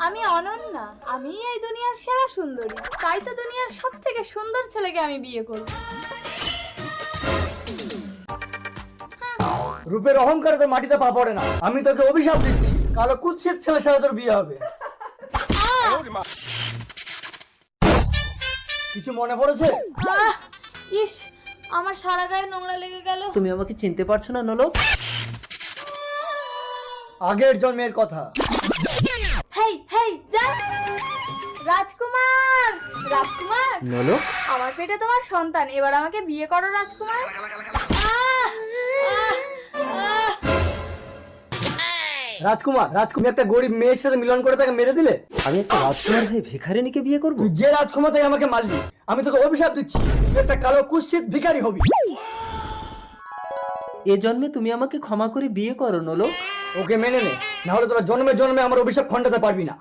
আমি অনন্যা, আমি এই দুনিয়ার সেরা সুন্দরী, তাই তো দুনিয়ার সব থেকে সুন্দর ছেলেকে আমি বিয়ে করব। রূপের অহংকারে তোর মাটিতে পা পড়ে না। আমি তোকে অভিশাপ দিচ্ছি, কালো কুৎসিত ছেলের সাথে তোর বিয়ে হবে। কিছু মনে পড়েছে? ইস, আমার সারা গায়ে নোংরা লেগে গেল। তুমি আমাকে চিনতে পারছো না নোলক? আগের জন্মের কথা। হেই হেই যা। রাজকুমার, রাজকুমার, নোলক, আমার পেটে তোমার সন্তান, এবার আমাকে বিয়ে করো রাজকুমার। আহ, আহ, আহ। রাজকুমার, রাজকুমার একটা গরিব মেয়ের সাথে মিলন করে তাকে মেরে দিলে। আমি একটা রাজকুমার হয়ে ভিখারিনীকে বিয়ে করব? তুই যে রাজকুমার তাই আমাকে মারলি। আমি তোকে অভিশাপ দিচ্ছি, তুই একটা কালো কুৎসিত ভিখারি হবি। এ জন্মে তুমি আমাকে ক্ষমা করে বিয়ে করো নোলক। ওকে মেনে নে, না হলে তোরা জন্মে জন্মে আমার অভিশাপ খণ্ডাতে পারবি না।